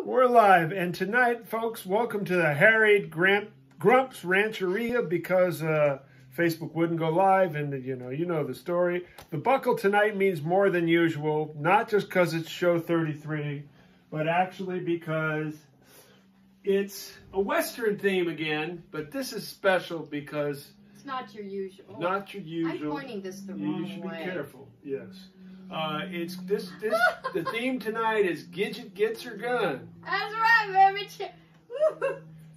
We're live, and tonight, folks, welcome to the harried Grumps Rancheria because Facebook wouldn't go live, and you know the story. The buckle tonight means more than usual, not just because it's show 33, but actually because it's a Western theme again, but this is special because it's not your usual. Not your usual. I'm pointing this the wrong way. You should be careful, yes. It's the theme tonight is Gidget gets her gun. That's right, baby.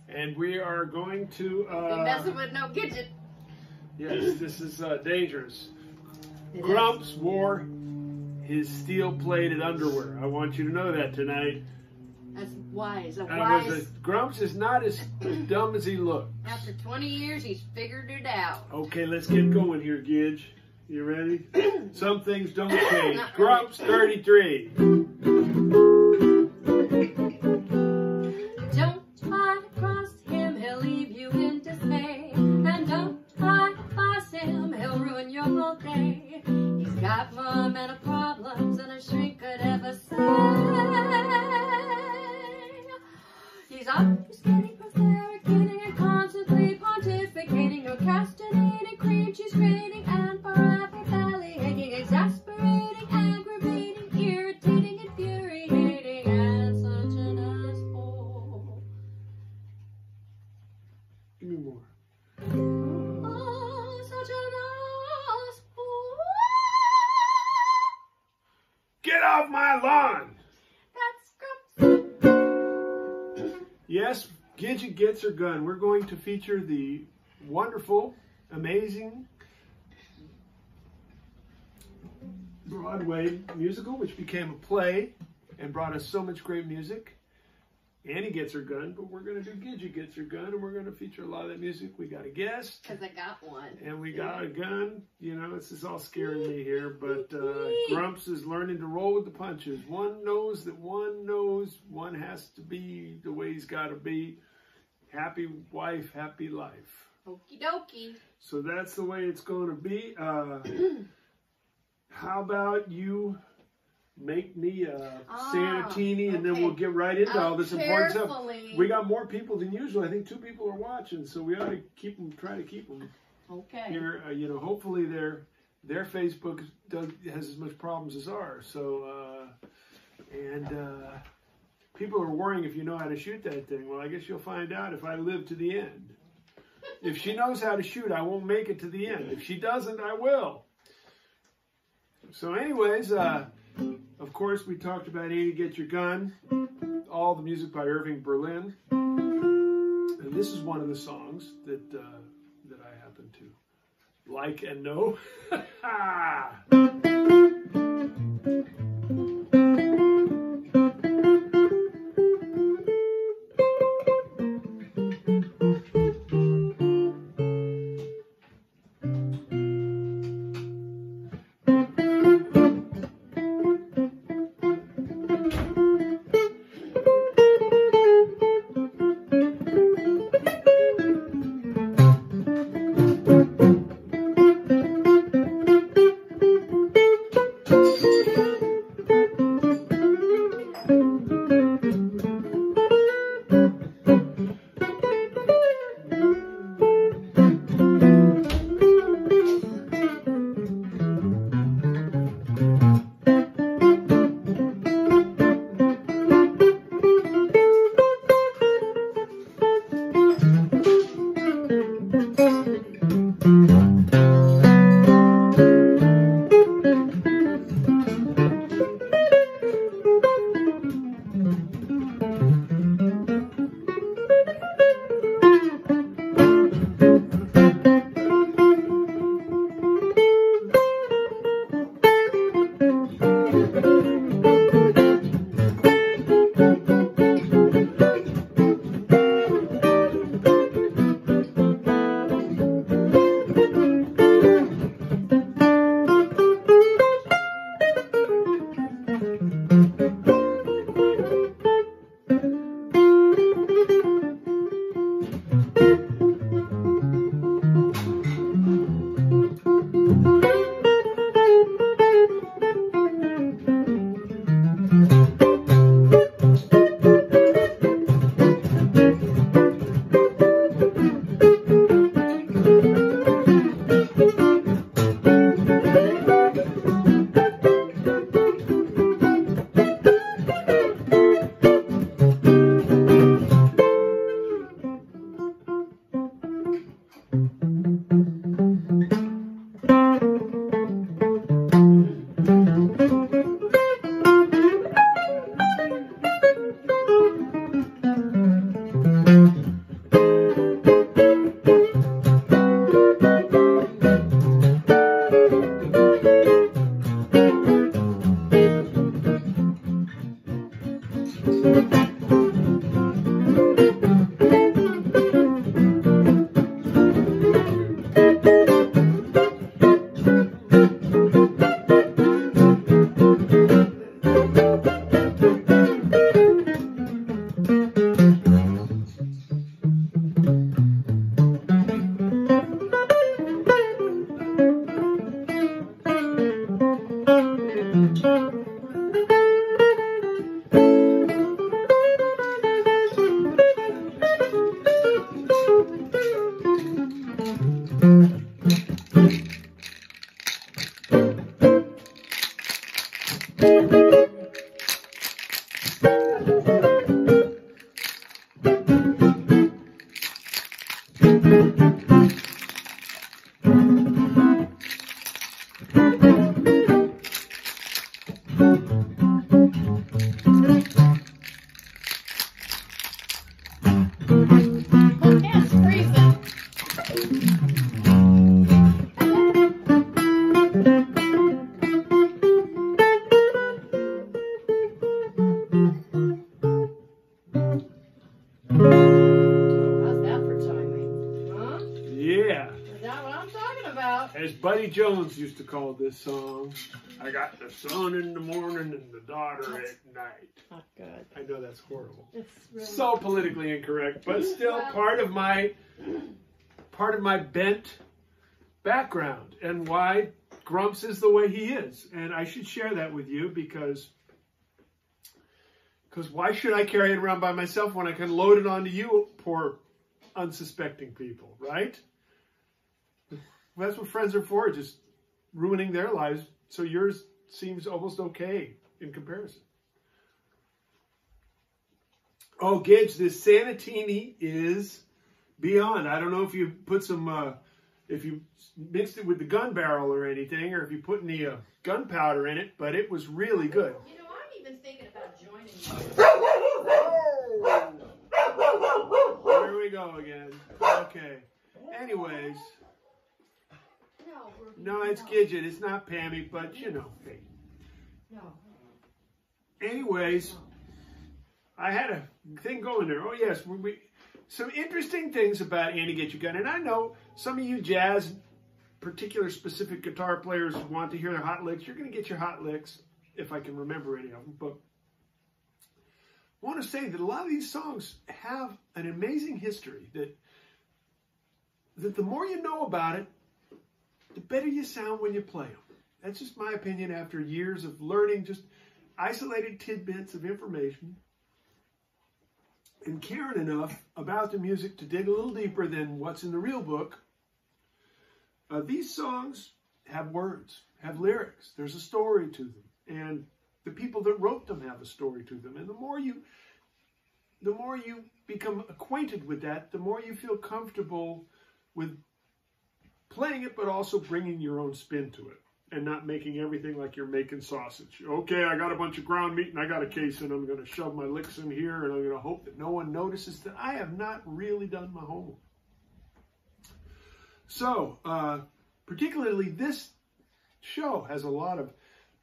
And we are going to be messing with no Gidget. Yes, this is dangerous. Grumps wore his steel-plated underwear. I want you to know that tonight. That's wise. Grumps is not as dumb as he looked. After 20 years, he's figured it out. Okay, let's get going here, Gidge. You ready? Some things don't change. Grumps 33. Don't try to cross him, he'll leave you in dismay. And don't try to pass him, he'll ruin your whole day. He's got more mental problems than a shrink could ever say. He's obfuscating, prevaricating, and constantly pontificating, procrastinating, cream cheese grating, and forever belly aching, exasperating, aggravating, irritating, infuriating, and such an asshole. Give me more. Oh, such an asshole. Get off my lawn! That's Grumps. Yes, Gidget gets her gun. We're going to feature the wonderful, amazing Broadway musical, which became a play and brought us so much great music. Annie gets her gun, but we're going to do Gidget gets her gun, and we're going to feature a lot of that music. We got a guest. Because I got one. And we got a gun. You know, this is all scaring me here, but Grumps is learning to roll with the punches. One knows that one has to be the way he's got to be. Happy wife, happy life. Okie dokie. So that's the way it's going to be. How about you make me a Sanatini, and then we'll get right into all this important stuff. We got more people than usual. I think 2 people are watching, so we ought to try to keep them here. Hopefully their Facebook has as much problems as ours. So, people are worrying if you know how to shoot that thing. Well, I guess you'll find out if I live to the end. If she knows how to shoot, I won't make it to the end. If she doesn't, I will. So anyways, of course, we talked about Annie Get Your Gun, all the music by Irving Berlin. And this is one of the songs that I happen to like and know. Jones used to call this song, I got the son in the morning and the daughter at night. Not good. I know that's horrible. It's really so politically incorrect, but still part of my bent background and why Grumps is the way he is. And I should share that with you because why should I carry it around by myself when I can load it onto you poor unsuspecting people, right? Well, that's what friends are for, just ruining their lives, so yours seems almost okay in comparison. Oh, Gidge, this Sanatini is beyond. I don't know if you put some, if you mixed it with the gun barrel or anything, or if you put any gunpowder in it, but it was really good. You know, I'm even thinking about joining you. There we go again. Okay. Anyways. No, it's Gidget. It's not Pammy, but you know. Hey. No. Anyways, I had a thing going there. Oh, yes. Some interesting things about Annie Get Your Gun. And I know some of you jazz, particular specific guitar players want to hear their hot licks. You're going to get your hot licks, if I can remember any of them. But I want to say that a lot of these songs have an amazing history that the more you know about it, the better you sound when you play them. That's just my opinion after years of learning just isolated tidbits of information and caring enough about the music to dig a little deeper than what's in the real book. These songs have words, have lyrics. There's a story to them. And the people that wrote them have a story to them. And the more you become acquainted with that, the more you feel comfortable with playing it, but also bringing your own spin to it and not making everything like you're making sausage. Okay, I got a bunch of ground meat and I got a case and I'm going to shove my licks in here and I'm going to hope that no one notices that I have not really done my homework. So, particularly this show has a lot of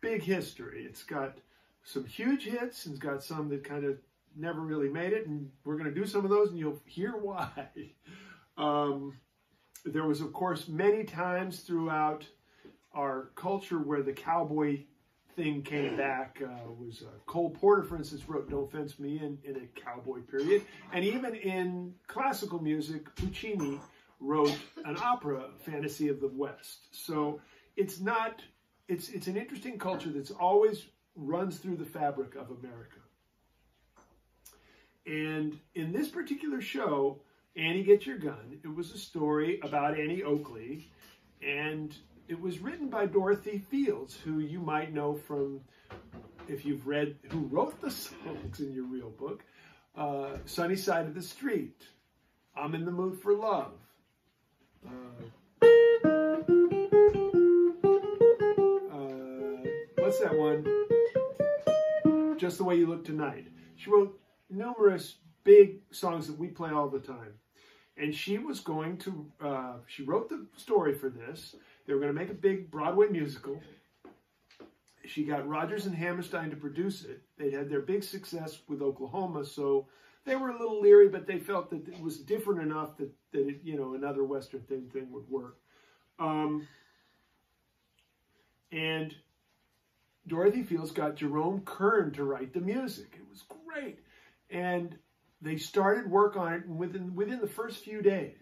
big history. It's got some huge hits and it's got some that kind of never really made it, and we're going to do some of those and you'll hear why. There was, of course, many times throughout our culture where the cowboy thing came back. Cole Porter, for instance, wrote Don't Fence Me in a cowboy period. And even in classical music, Puccini wrote an opera, Fantasy of the West. So it's an interesting culture that's always runs through the fabric of America. And in this particular show, Annie Get Your Gun, it was a story about Annie Oakley, and it was written by Dorothy Fields, who you might know from, if you've read who wrote the songs in your real book, Sunny Side of the Street, I'm in the Mood for Love. What's that one? Just the Way You Look Tonight. She wrote numerous big songs that we play all the time. And she was going to, she wrote the story for this. They were going to make a big Broadway musical. she got Rodgers and Hammerstein to produce it. They'd had their big success with Oklahoma, so they were a little leery, but they felt that it was different enough that it, you know, another Western thing would work. And Dorothy Fields got Jerome Kern to write the music. It was great. And they started work on it, and within the first few days,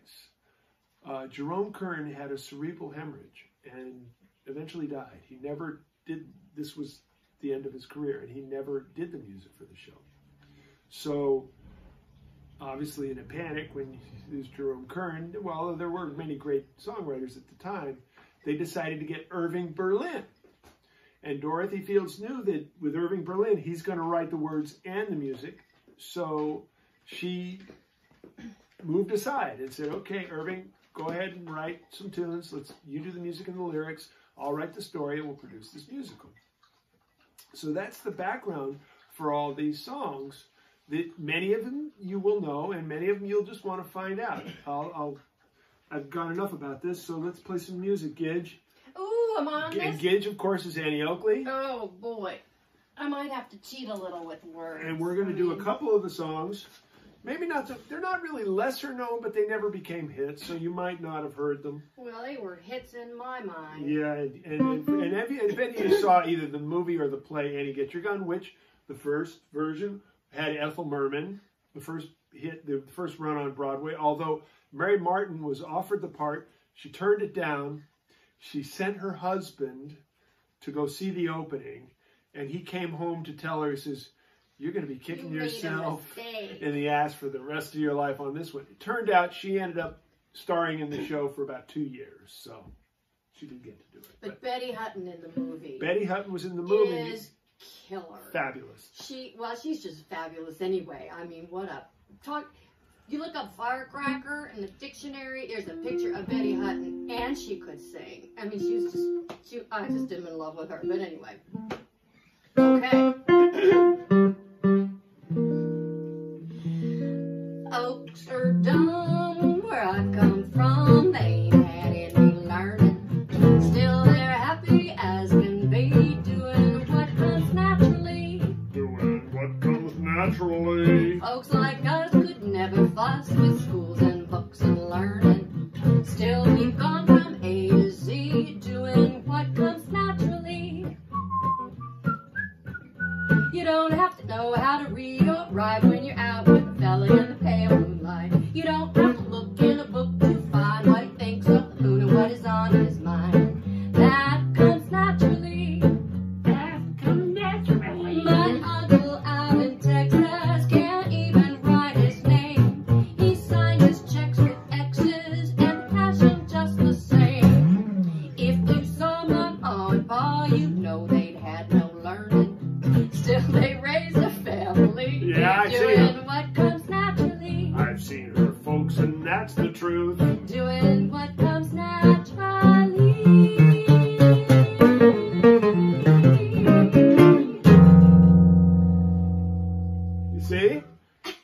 Jerome Kern had a cerebral hemorrhage and eventually died. He never did, this was the end of his career, and he never did the music for the show. So, obviously in a panic when there's Jerome Kern, well, there were many great songwriters at the time, they decided to get Irving Berlin. And Dorothy Fields knew that with Irving Berlin, he's going to write the words and the music. So she moved aside and said, okay, Irving, go ahead and write some tunes. You do the music and the lyrics. I'll write the story and we'll produce this musical. So that's the background for all these songs. That many of them you will know, and many of them you'll just want to find out. I've got enough about this, so let's play some music, Gidge. Ooh, I'm on this. And Gidge, of course, is Annie Oakley. Oh, boy. I might have to cheat a little with words. And we're going to do a couple of the songs. Maybe not, they're not really lesser known, but they never became hits, so you might not have heard them. Well, they were hits in my mind. Yeah, and if any of you saw either the movie or the play Annie Get Your Gun, which the first version had Ethel Merman, the first hit, the first run on Broadway, although Mary Martin was offered the part, she turned it down. She sent her husband to go see the opening, and he came home to tell her, he says, you're going to be kicking yourself in the ass for the rest of your life on this one. It turned out she ended up starring in the show for about 2 years, so she didn't get to do it. But Betty Hutton in the movie. Betty Hutton was in the movie. Is killer. Fabulous. She's just fabulous anyway. I mean, what a talk. You look up firecracker in the dictionary, there's a picture of Betty Hutton, and she could sing. I mean, I just am in love with her. But anyway. Okay. Oaks are dumb where I come from. They ain't had any learning. Still they're happy as can be, doing what comes naturally. Doing what comes naturally. Folks like us could never fuss with schools and books and learning. Still we've gone from A to Z, doing what comes naturally. You don't have to know how to read or write when you're out with a fella in the pale moonlight. You don't have to look in a book to find what he thinks of the moon and what is on his mind. That comes naturally. That comes naturally. My uncle out in Texas can't even write his name. He signed his checks with X's and cash them just the same. If you saw my mom and pa, you'd know they'd had no learning. Still they raised a family. Yeah, I see doing what comes naturally. I've seen her, folks, and that's the truth. Doing what comes naturally. You see?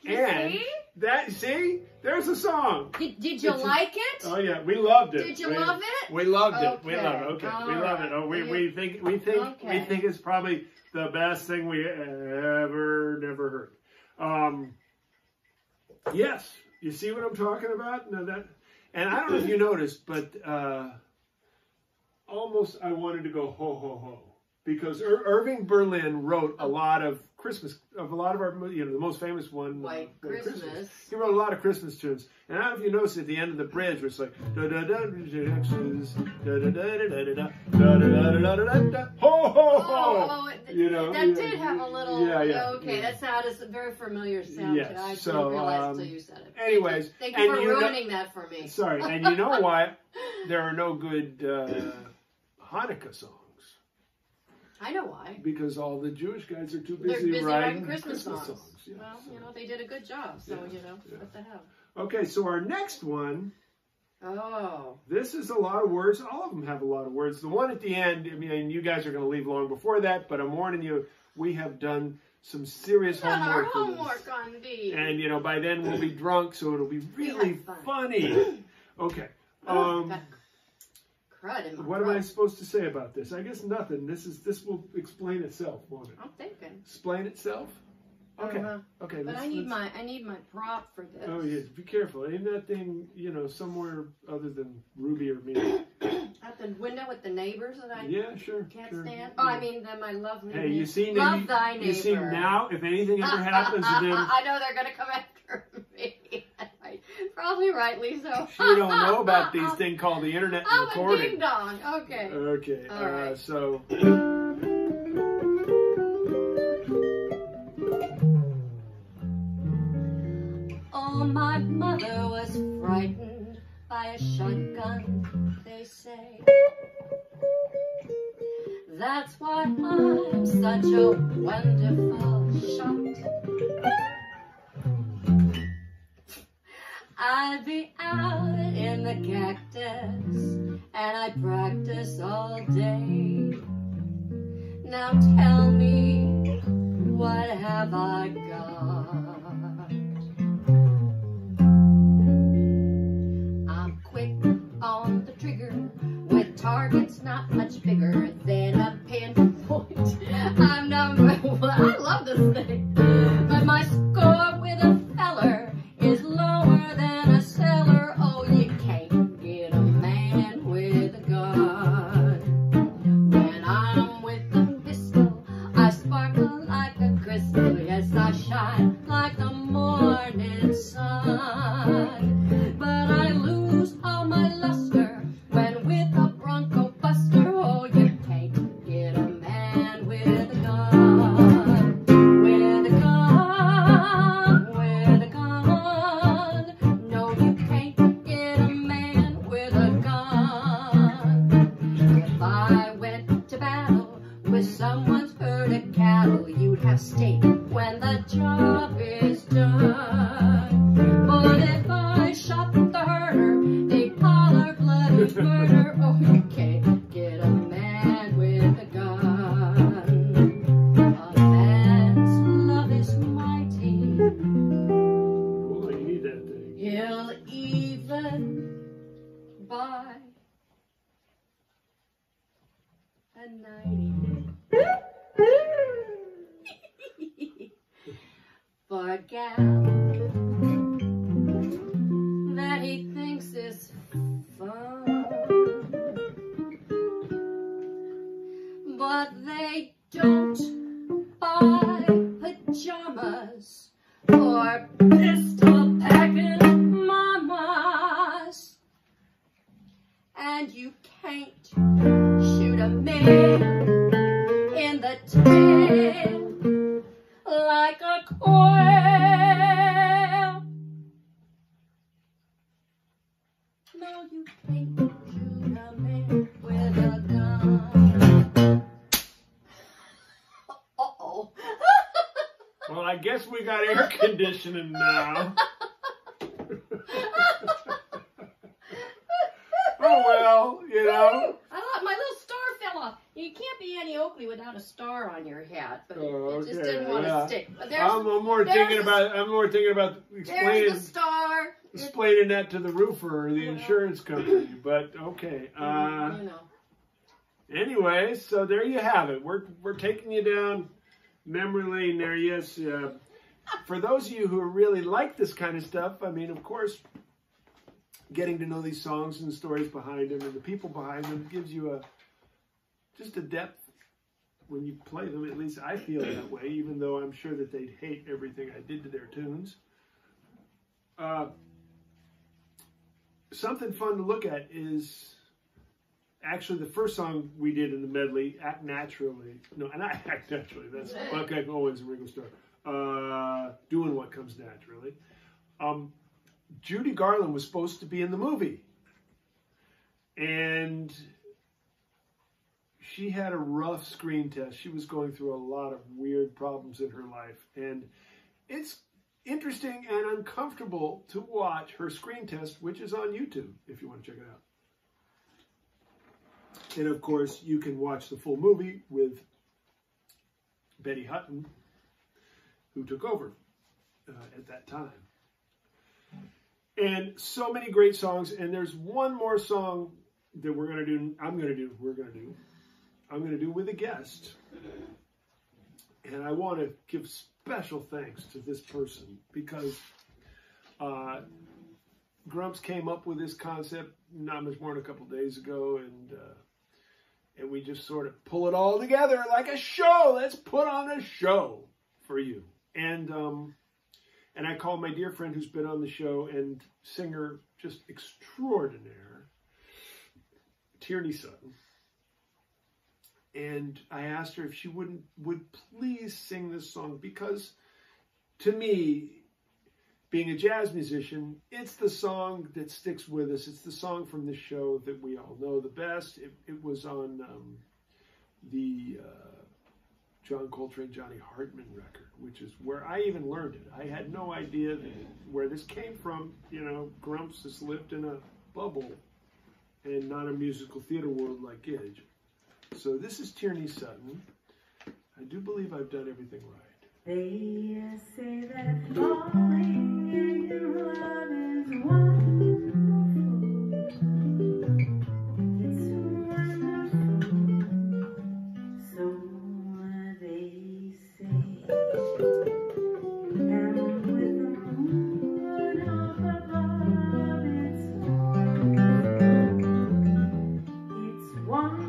And there's a song. Did you like it? Oh yeah, we loved it. Did you love it? We loved it. Okay. We love it. Okay, All we love it. right. Oh, we think Okay. it's probably the best thing we never heard. Yes, you see what I'm talking about? No, and I don't know if you noticed, but almost I wanted to go ho ho ho because Irving Berlin wrote a lot of our, the most famous one, White Christmas. He wrote a lot of Christmas tunes, and I don't know if you noticed at the end of the bridge, where it's like da da da da da da da da da da ho ho ho. That did have a little. Yeah. Okay, that sounded a very familiar sound. Yes, I so, didn't realize until you said it. Anyways, thank you for ruining that for me. Sorry, and you know why there are no good Hanukkah songs? I know why. Because all the Jewish guys are too They're busy busy writing Christmas songs. Yeah, Well, they did a good job, so, what the hell. Okay, so our next one, Oh. this is a lot of words. All of them have a lot of words. The one at the end, I mean, you guys are going to leave long before that, but I'm warning you, we have done some serious homework for this. On these. And, by then we'll be drunk, so it'll be really funny. Okay. crud in my What am I supposed to say about this? I guess nothing. This will explain itself, won't it? I'm thinking. Explain itself? Okay. Okay. But I need my prop for this. Oh yeah, be careful. Ain't that thing, you know, somewhere other than Ruby or me? At the window with the neighbors that I can't stand. Oh, I mean, my lovely. Hey, you see, love thy neighbor. You see now, if anything ever happens to them, I know they're gonna come after me. Probably rightly so. She don't know about these things called the internet and recording. I'm a ding dong. Okay. Okay. All right. So. Oh, my mother was frightened by a shotgun, they say. That's why I'm such a wonderful shot. I'd be out in the cactus and I'd practice all day. Now tell me, what have I got? I'm quick on the trigger with targets not much bigger than a pinpoint. I'm number one. I love this thing. But my score with a feller is lower than a cellar. Oh, you can't get a man with a gun. When I'm with the pistol, I sparkle like a crystal. Yes, I shine like the morning sun. But I lose all my luster when with a bronco buster. Oh, you can't get a man with a gun. With a gun, with a gun. No, you can't get a man with a gun. If I went to battle with someone's herd of cattle, you'd have steak when the job is done. But if I shot the herder, they'd holler bloody murder. Oh, you can't get a man with a gun. A man's love is mighty. Oh, you need that thing. He'll even buy a 90 for a gal that he thinks is fun. But they don't buy pajamas or pistol packing mamas. And you can't shoot a man in the tail like a quail. No, you can't shoot a man with a gun. Uh-oh. Well, I guess we got air conditioning now. Oh, well, you know. I thought my little star fell off. You can't be Annie Oakley without a star on your hat, but it just didn't want to stick. But I'm more thinking about there's the star. Explaining that to the roofer or the insurance company. But okay. You know. Anyway, so there you have it. We're taking you down memory lane there. Yes. For those of you who really like this kind of stuff, I mean, of course, getting to know these songs and the stories behind them and the people behind them gives you just a depth when you play them. At least I feel that way, even though I'm sure that they'd hate everything I did to their tunes. Something fun to look at is actually the first song we did in the medley, Act Naturally. No, not Act Naturally. That's Buck Owens and Ringo Starr. Doing What Comes Naturally. Judy Garland was supposed to be in the movie. And she had a rough screen test. She was going through a lot of weird problems in her life. And it's interesting and uncomfortable to watch her screen test, which is on YouTube, if you want to check it out. And of course, you can watch the full movie with Betty Hutton, who took over at that time. And so many great songs. And there's one more song that I'm going to do with a guest. And I want to give special thanks to this person because Grumps came up with this concept not much more than a couple days ago, and we just sort of pull it all together like a show. Let's put on a show for you. And I called my dear friend who's been on the show and singer just extraordinaire, Tierney Sutton. And I asked her if she would please sing this song, because to me, being a jazz musician, it's the song that sticks with us. It's the song from the show that we all know the best. It was on the John Coltrane, Johnny Hartman record, which is where I even learned it. I had no idea where this came from. You know, Grumps has lived in a bubble and not a musical theater world like Gidget. So this is Tierney Sutton. I do believe I've done everything right. They say that falling in love is wonderful. It's wonderful. So they say. And with the moon up above, it's wonderful. It's wonderful.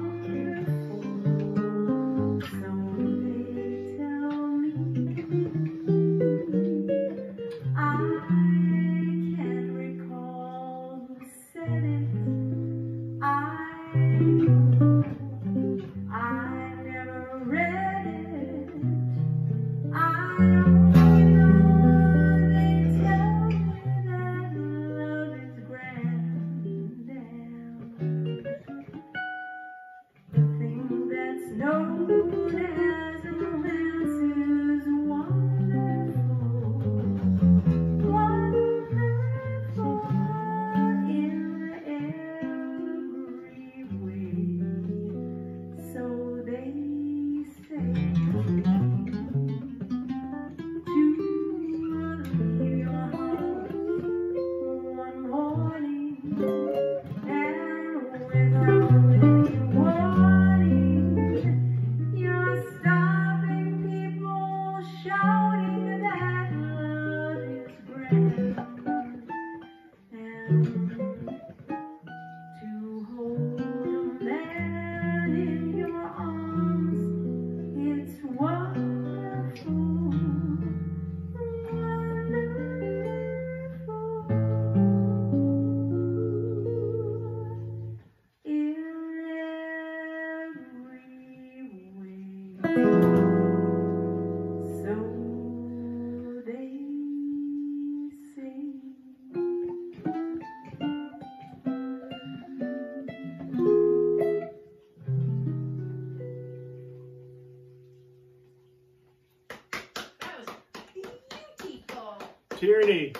Tierney,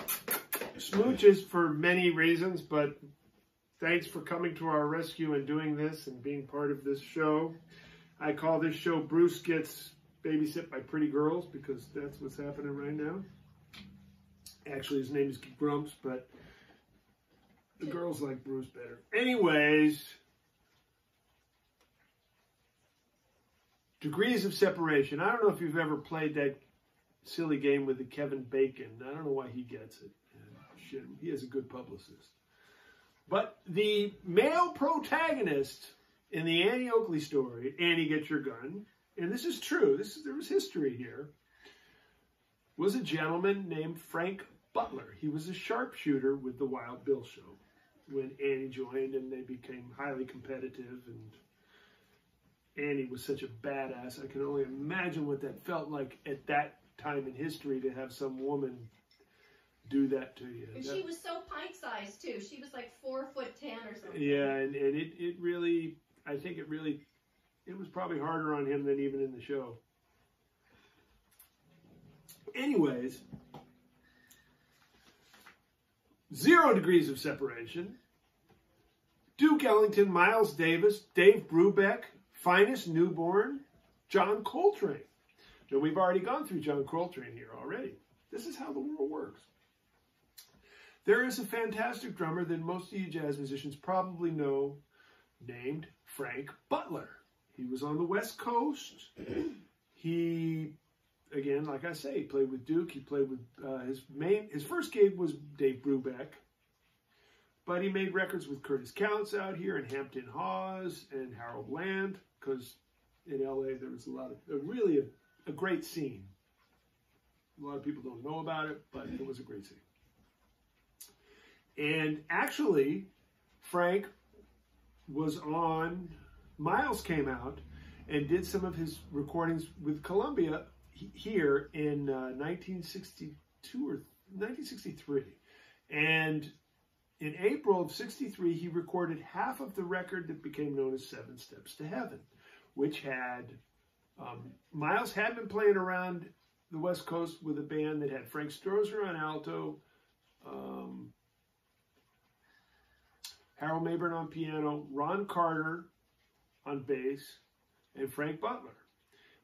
smooches for many reasons, but thanks for coming to our rescue and doing this and being part of this show. I call this show Bruce Gets Babysit by Pretty Girls because that's what's happening right now. Actually, his name is Grumps, but the girls like Bruce better. Anyways, degrees of separation. I don't know if you've ever played that silly game with the Kevin Bacon. I don't know why he gets it. Shit, he has a good publicist. But the male protagonist in the Annie Oakley story, Annie Get Your Gun, and this is true, there was history here, was a gentleman named Frank Butler. He was a sharpshooter with the Wild Bill Show when Annie joined, and they became highly competitive, and Annie was such a badass. I can only imagine what that felt like at that time in history to have some woman do that to you. And she was so pint-sized too. She was like 4'10" or something. Yeah, and it really, I think it was probably harder on him than even in the show. Anyways, 0 degrees of separation. Duke Ellington, Miles Davis, Dave Brubeck, Finest Newborn, John Coltrane. Now, we've already gone through John Coltrane here already. This is how the world works. There is a fantastic drummer that most of you jazz musicians probably know named Frank Butler. He was on the West Coast. He, again, like I say, he played with Duke. He played with his first gig was Dave Brubeck, but he made records with Curtis Counts out here and Hampton Hawes and Harold Land, because in LA there was a lot of really a great scene. A lot of people don't know about it, but it was a great scene. And actually, Frank was on, Miles came out and did some of his recordings with Columbia here in 1962 or 1963. And in April of 63, he recorded half of the record that became known as 7 Steps to Heaven, which had, Miles had been playing around the West Coast with a band that had Frank Strozer on alto, Harold Mayburn on piano, Ron Carter on bass, and Frank Butler.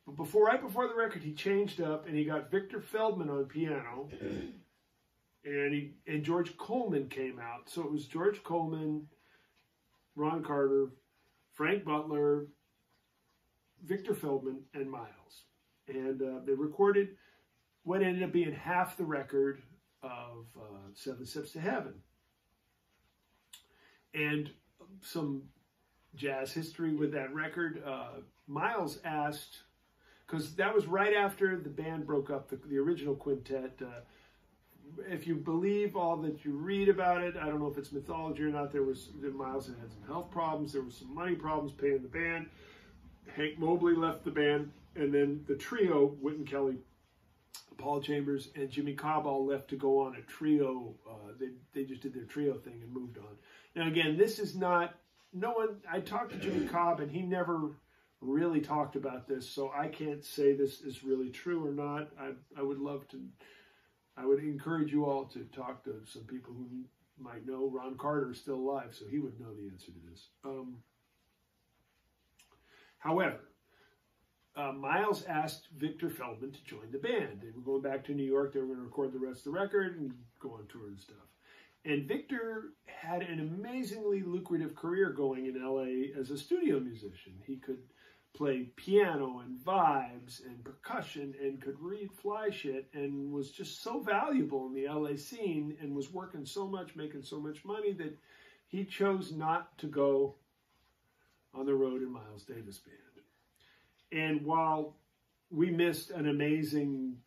But right before the record, he changed up and he got Victor Feldman on piano, and George Coleman came out. So it was George Coleman, Ron Carter, Frank Butler, Victor Feldman, and Miles. And they recorded what ended up being half the record of 7 Steps to Heaven. And some jazz history with that record. Miles asked, because that was right after the band broke up, the original quintet. If you believe all that you read about it, I don't know if it's mythology or not, Miles had some health problems, there was some money problems paying the band. Hank Mobley left the band, and then the trio, Wynton Kelly, Paul Chambers, and Jimmy Cobb all left to go on a trio. They just did their trio thing and moved on. Now again, this is not, I talked to Jimmy Cobb and he never really talked about this, so I can't say this is really true or not. I would love to, I would encourage you all to talk to some people who might know. Ron Carter is still alive, so he would know the answer to this. However, Miles asked Victor Feldman to join the band. They were going back to New York. They were going to record the rest of the record and go on tour and stuff. And Victor had an amazingly lucrative career going in LA as a studio musician. He could play piano and vibes and percussion and could read fly shit and was just so valuable in the LA scene and was working so much, making so much money that he chose not to go on the road in Miles Davis Band. And while we missed an amazing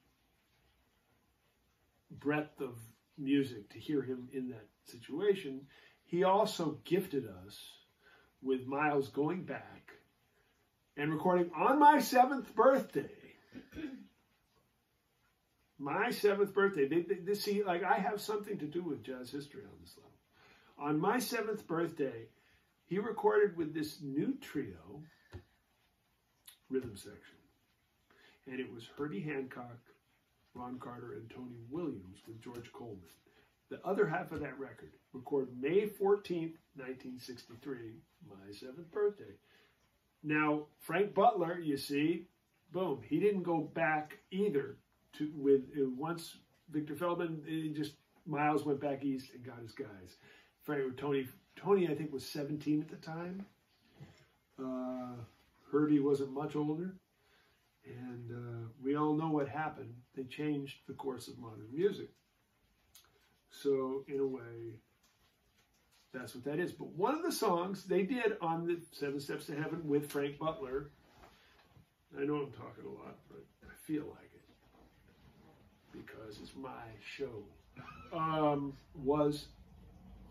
breadth of music to hear him in that situation, he also gifted us with Miles going back and recording on my 7th birthday. My 7th birthday. They see, like, I have something to do with jazz history on this level. On my 7th birthday, he recorded with this new trio rhythm section. And it was Herbie Hancock, Ron Carter, and Tony Williams with George Coleman. The other half of that record, recorded May 14th, 1963, my 7th birthday. Now, Frank Butler, you see, boom, he didn't go back either once Victor Feldman, Miles went back east and got his guys. Tony, I think, was 17 at the time. Herbie wasn't much older. And we all know what happened. They changed the course of modern music. So, in a way, that's what that is. But one of the songs they did on the 7 Steps to Heaven with Frank Butler, I know I'm talking a lot, but I feel like it because it's my show, was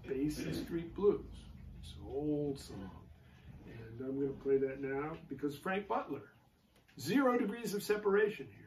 Basin Street Blues. It's an old song. And I'm going to play that now because Frank Butler, 0 degrees of separation here.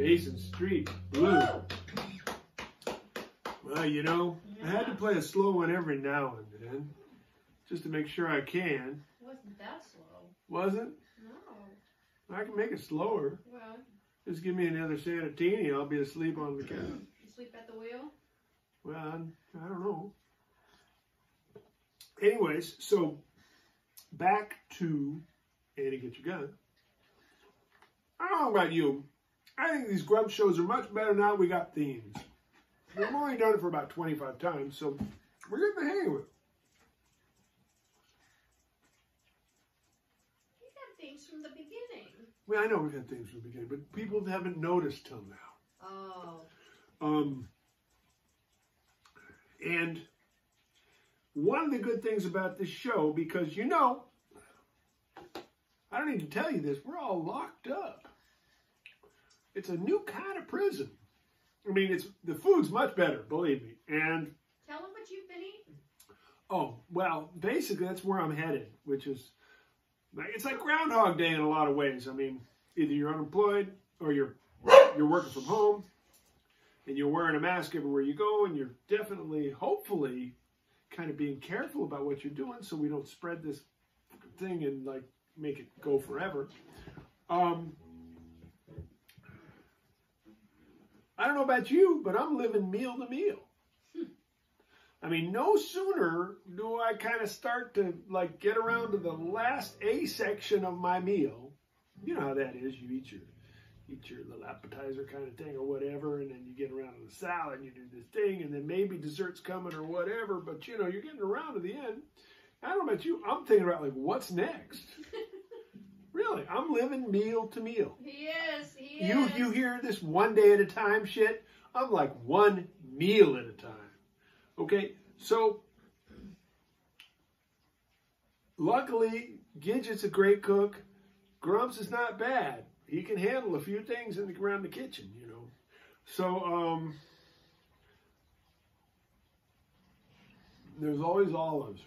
Basin Street Blue. Well, you know, I had to play a slow one every now and then, just to make sure I can. It wasn't that slow. Wasn't? No. I can make it slower. Well, Just give me another Sanatini, I'll be asleep on the couch. you sleep at the wheel? Well, I don't know. Anyways, so back to Annie Get Your Gun. I don't know about you. I think these Grump shows are much better now we got themes. We've only done it for about 25 times, so we're getting the hang of it. You got things from the beginning. Well, I know we've had themes from the beginning, but people haven't noticed till now. Oh. And one of the good things about this show, because you know, I don't need to tell you this, we're all locked up. It's a new kind of prison. I mean, the food's much better, believe me. And Tell them what you've been eating. oh, well, basically that's where I'm headed, which is, it's like Groundhog Day in a lot of ways. I mean, either you're unemployed or you're working from home and you're wearing a mask everywhere you go, and you're definitely, hopefully, kind of being careful about what you're doing so we don't spread this thing and like make it go forever. I don't know about you, but I'm living meal to meal. I mean, no sooner do I kind of start to like get around to the last A section of my meal. You know how that is. You eat your little appetizer kind of thing or whatever, and then you get around to the salad, and you do this thing, and then maybe dessert's coming or whatever, but you know, you're getting around to the end. I don't know about you, I'm thinking about like, what's next? Really, I'm living meal to meal. He is. You hear this one day at a time shit? I'm like one meal at a time. Okay, so luckily, Gidget's a great cook. Grumps is not bad. He can handle a few things around the kitchen, you know. So, there's always olives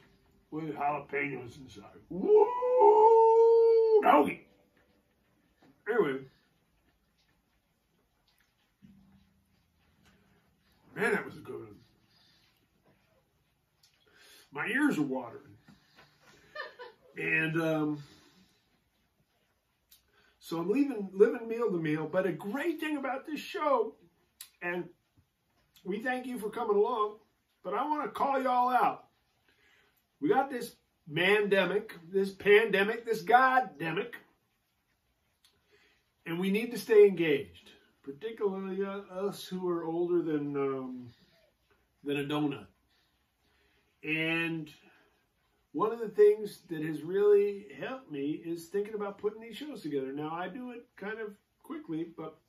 with jalapenos inside. Woo! Doggy! Anyway. Man, that was a good one. My ears are watering. And, so I'm living meal to meal, but a great thing about this show, and we thank you for coming along, but I want to call y'all out. We got this pandemic, this goddemic, and we need to stay engaged, particularly us who are older than a donut. And one of the things that has really helped me is thinking about putting these shows together. Now, I do it kind of quickly, but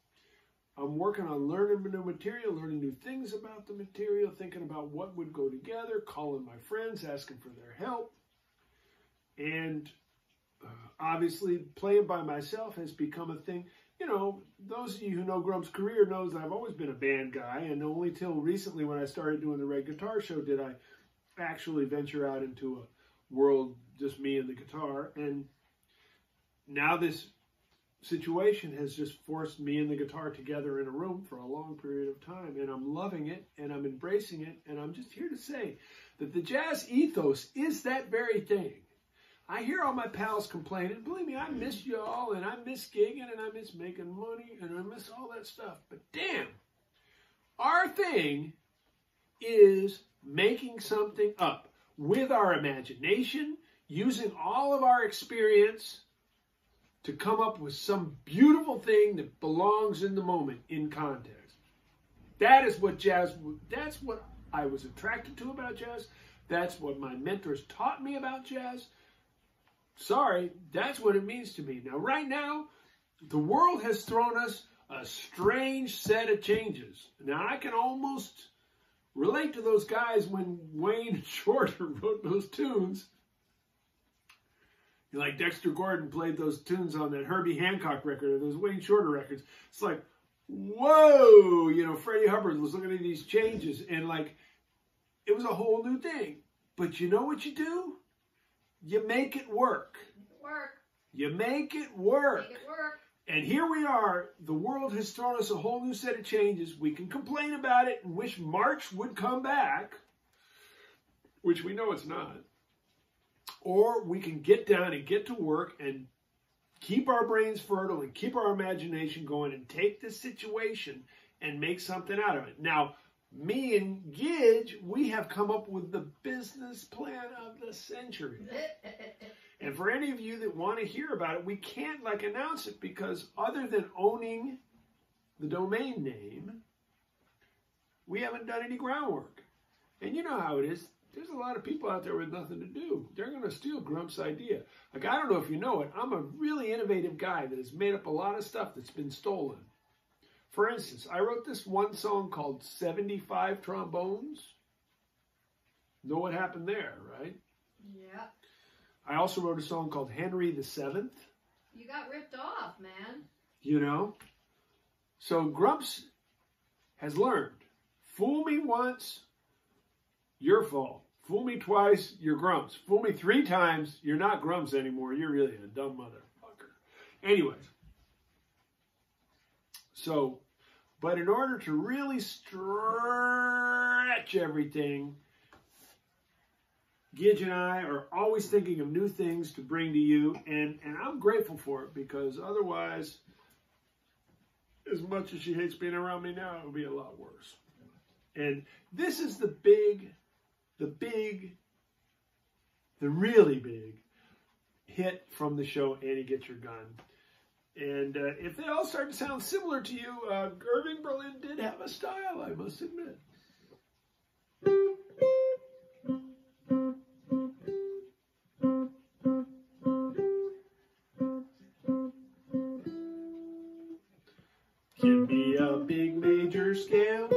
I'm working on learning new material, learning new things about the material, thinking about what would go together, calling my friends, asking for their help. And obviously, playing by myself has become a thing. You know, those of you who know Grump's career knows I've always been a band guy, and only till recently when I started doing the Red Guitar Show did I actually venture out into a world, just me and the guitar. And now this situation has just forced me and the guitar together in a room for a long period of time, and I'm loving it and I'm embracing it, and I'm just here to say that the jazz ethos is that very thing. I hear all my pals complaining. Believe me, I miss y'all, and I miss gigging, and I miss making money, and I miss all that stuff. But damn, our thing is making something up with our imagination, using all of our experience to come up with some beautiful thing that belongs in the moment, in context. That is what jazz, that's what I was attracted to about jazz. That's what my mentors taught me about jazz. Sorry, that's what it means to me. Now, right now, the world has thrown us a strange set of changes. Now, I can almost relate to those guys when Wayne Shorter wrote those tunes. Like Dexter Gordon played those tunes on that Herbie Hancock record, or those Wayne Shorter records. It's like, whoa, you know, Freddie Hubbard was looking at these changes, and like, it was a whole new thing. But you know what you do? You make it work. Work. You make it work. Make it work. And here we are. The world has thrown us a whole new set of changes. We can complain about it and wish March would come back, which we know it's not. Or we can get down and get to work and keep our brains fertile and keep our imagination going and take this situation and make something out of it. Now, me and Gidge, we have come up with the business plan of the century. And for any of you that want to hear about it, we can't announce it because other than owning the domain name, we haven't done any groundwork. And you know how it is. There's a lot of people out there with nothing to do. They're going to steal Grump's idea. I don't know if you know it. I'm a really innovative guy that has made up a lot of stuff that's been stolen. For instance, I wrote this one song called 75 Trombones. Know what happened there, right? Yeah. I also wrote a song called Henry the Seventh. You got ripped off, man. You know? So Grumps has learned. Fool me once, your fault. Fool me twice, you're Grumps. Fool me 3 times, you're not Grumps anymore. You're really a dumb motherfucker. Anyways. So, but in order to really stretch everything, Gidge and I are always thinking of new things to bring to you, and I'm grateful for it because otherwise, as much as she hates being around me now, it would be a lot worse. And this is the really big hit from the show, Annie Get Your Gun. And if they all start to sound similar to you, Irving Berlin did have a style, I must admit. Give me a big major scale.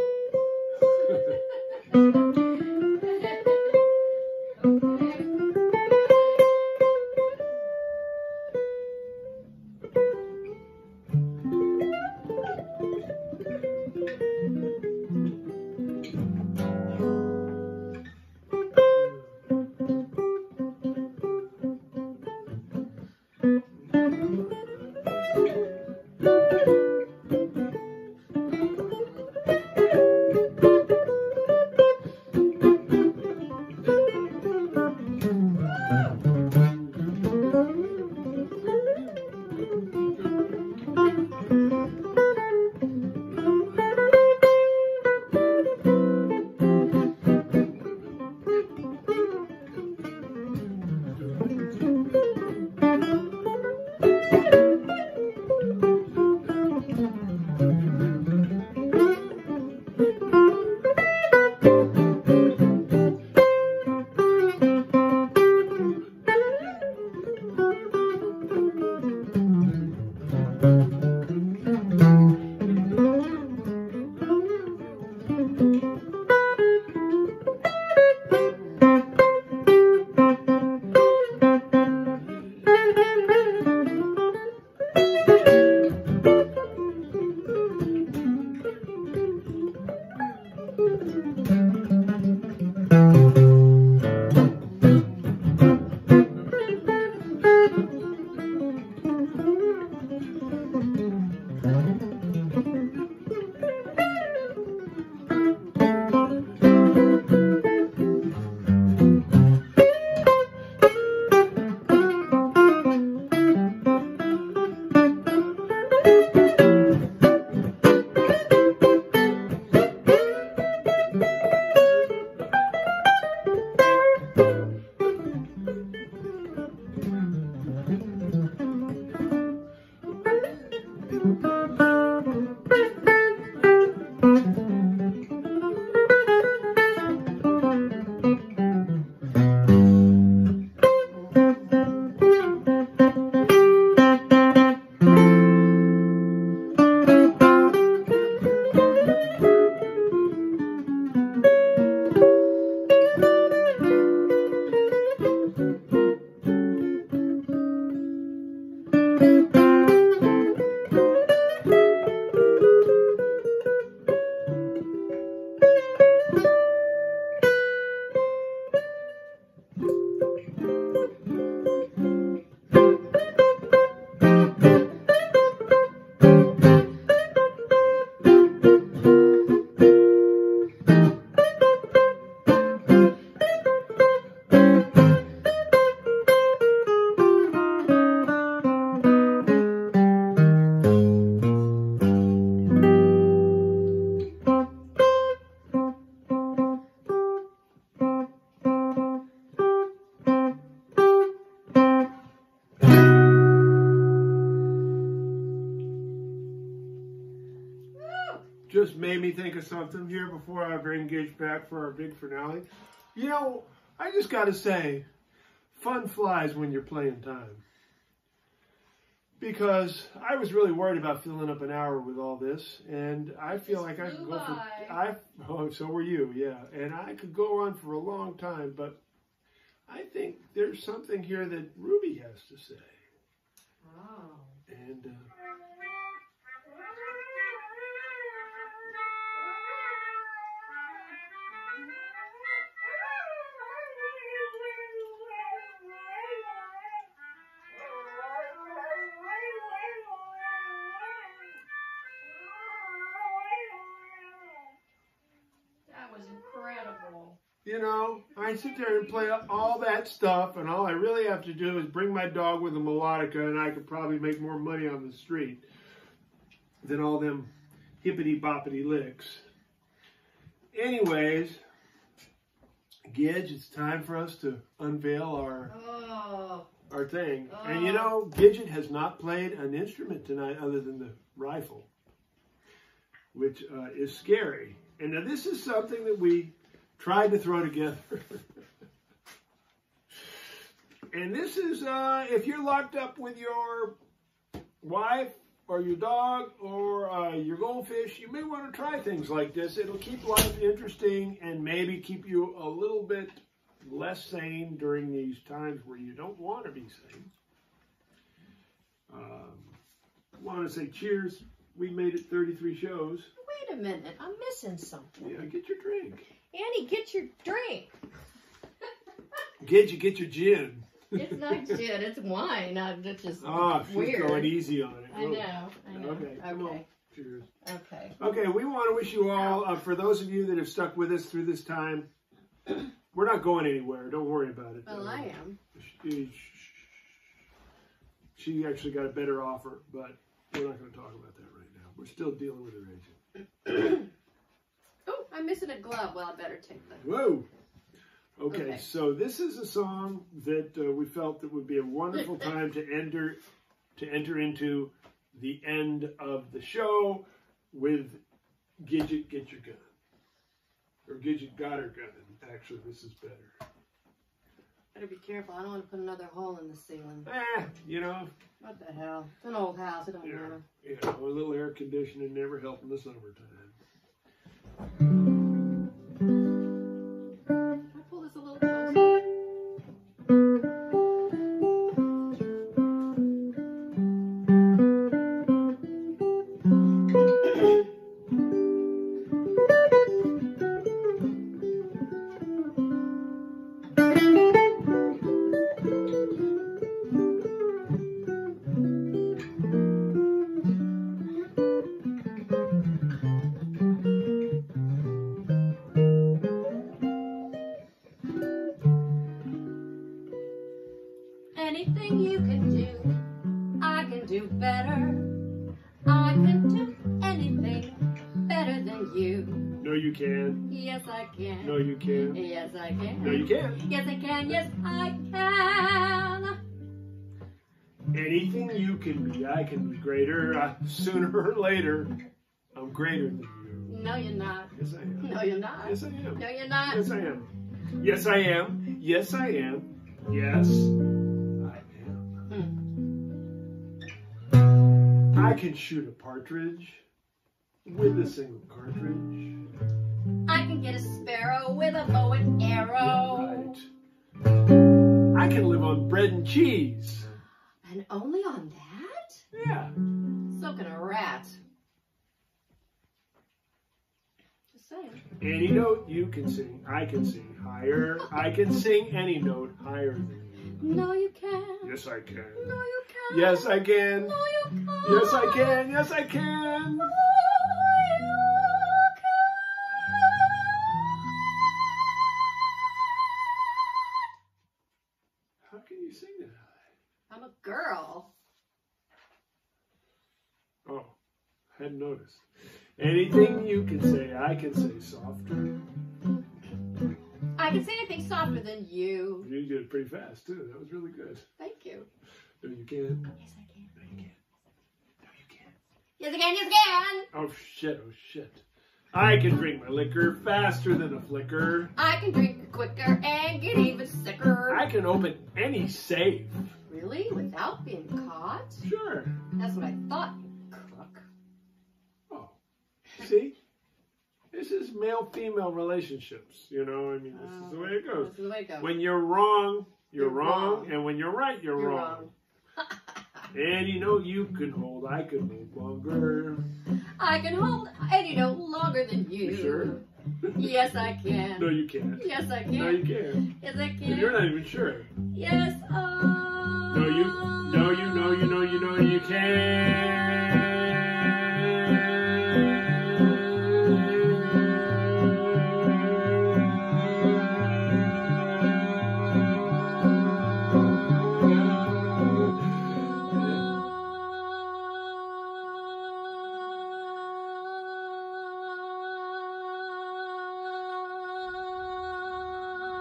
just made me think of something here before I bring Gidget back for our big finale. You know, I just got to say, fun flies when you're playing time. Because I was really worried about filling up an hour with all this, and I feel like I could go for. Oh, so were you, yeah. And I could go on for a long time, but I think there's something here that Ruby has to say. Oh. And That was incredible. you know, I sit there and play all that stuff, and all I really have to do is bring my dog with a melodica, and I could probably make more money on the street than all them hippity-boppity licks. Anyways, Gidge, it's time for us to unveil our thing. And you know, Gidget has not played an instrument tonight other than the rifle, which is scary. And now this is something that we tried to throw together. And this is, if you're locked up with your wife or your dog or your goldfish, you may want to try things like this. It'll keep life interesting and maybe keep you a little bit less sane during these times where you don't want to be sane. I want to say cheers. We made it 33 shows. Wait a minute, I'm missing something. Yeah, get your drink. Annie, get your drink. Get your gin. It's not gin, it's wine. It's just She's weird. going easy on it. I know. Okay, come on. Cheers. Okay. Okay, we want to wish you all, for those of you that have stuck with us through this time, we're not going anywhere. Don't worry about it. Well, I am. She actually got a better offer, but we're not going to talk about that right now. We're still dealing with her agent. Oh, I'm missing a glove. Well, I better take that. Whoa. Okay, so this is a song that we felt that would be a wonderful time to enter into the end of the show with Gidget, Get Your Gun. Or Gidget Got Her Gun. Actually, this is better. Better be careful. I don't want to put another hole in the ceiling. You know. What the hell? It's an old house. It don't matter. Yeah, a little air conditioning never helped in the summertime. Can I pull this a little closer? Anything you can do, I can do better. I can do anything better than you. No, you can. Yes, I can. No, you can. Yes, I can. No, you can. Yes, I can. Yes, I can. Anything you can be, I can be greater. Sooner or later, I'm greater than you. No, you're not. Yes, I am. No, you're not. Yes, I am. No, you're not. Yes, I am. Yes, I am. Yes, I am. Yes, I am. I can shoot a partridge with a single cartridge. I can get a sparrow with a bow and arrow. Yeah, right. I can live on bread and cheese. And only on that? Yeah. So can a rat. Just saying. Any note you can sing, I can sing higher. I can sing any note higher than you. No, you can't. Yes, I can. No, you can't. Yes, I can. No, you can't. Yes, I can. Yes, I can. No, you How can you sing that high? I'm a girl. Oh, hadn't noticed. Anything you can say, I can say softer. I can say anything softer than you. You did it pretty fast, too. That was really good. Thank you. No, you can. Yes, I can. No, you can't. No, you can. Yes, I can. Yes, I can. Oh, shit. Oh, shit. I can drink my liquor faster than a flicker. I can drink it quicker and get even sicker. I can open any safe. Really? Without being caught? Sure. That's what I thought, you crook. Oh, see? This is male-female relationships, you know? I mean, this is the way it goes. This is the way it goes. When you're wrong, you're wrong. wrong. And when you're right, you're wrong. And you know you can hold, I can hold longer. I can hold any no longer than you. You sure? Yes, I can. No, you can't. Yes, I can. No, you can't. Yes, I And can. you're not even sure. Yes, No, you can't.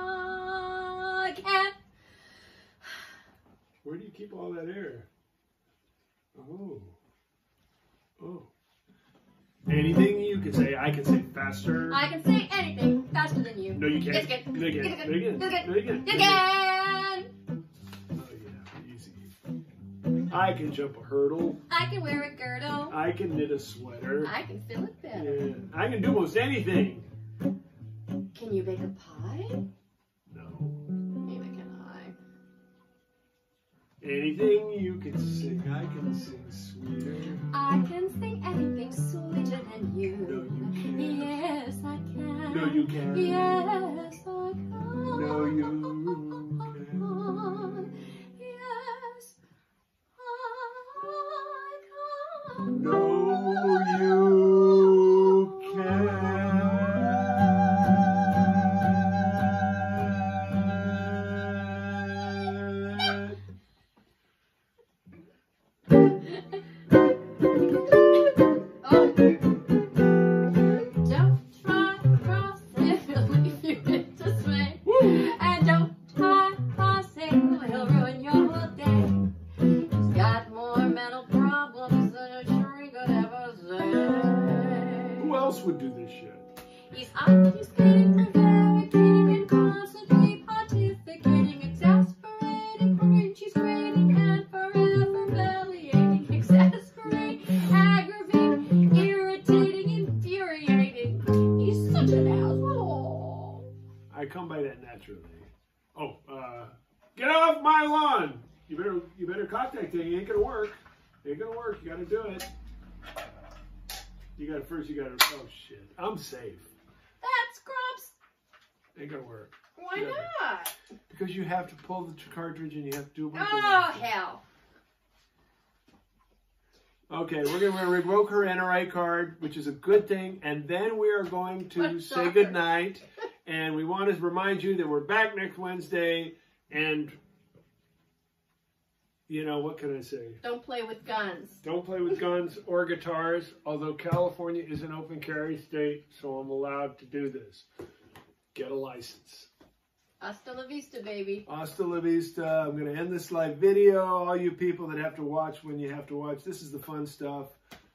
I can't. Where do you keep all that air? Oh. Oh. Anything you can say, I can say faster. I can say anything faster than you. No, you can't. Yes, you can. No, you Yes, can't. you No, you can. can't. Yes, No, you can't. you can. Oh, yeah. Easy. I can jump a hurdle. I can wear a girdle. I can knit a sweater. I can feel it better. Yeah. I can do most anything. Can you bake a pie? No. Neither can I. Anything you can sing, I can sing sweeter. I can sing anything sweeter than you. No, you can't. Yes, I can. No, you can't. Yes, I can. No, you can't. Yes, I can. No, you can't. Oh. Don't try crossing, he'll leave you in dismay. And don't try crossing, he'll ruin your whole day. He's got more mental problems than a shrink could ever say. Who else would do this shit? He's obfuscating, prevaricating, and constantly pontificating, exasperating, cringy, grating, and forever humiliating, exasperating, aggravating, irritating, infuriating. He's such an asshole. I come by that naturally. Oh, get off my lawn! You better cock that thing. It ain't gonna work. It ain't gonna work. You gotta do it. You gotta oh shit. I'm safe. That's Grumps. Ain't gonna work. Why Yeah. not? Because you have to pull the cartridge and you have to do a bunch Oh, of hell. Okay, we're gonna revoke her NRI card, which is a good thing, and then we are going to What say soccer? goodnight. And we want to remind you that we're back next Wednesday, and you know, what can I say? Don't play with guns. Don't play with guns or guitars, although California is an open carry state, so I'm allowed to do this. Get a license. Hasta la vista, baby. Hasta la vista. I'm going to end this live video. All you people that have to watch when you have to watch, this is the fun stuff.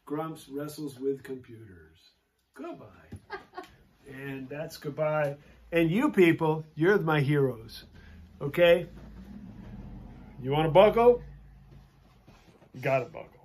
Grumps wrestles with computers. Goodbye. And that's goodbye. And you people, you're my heroes. Okay? You want to buckle? You got to buckle.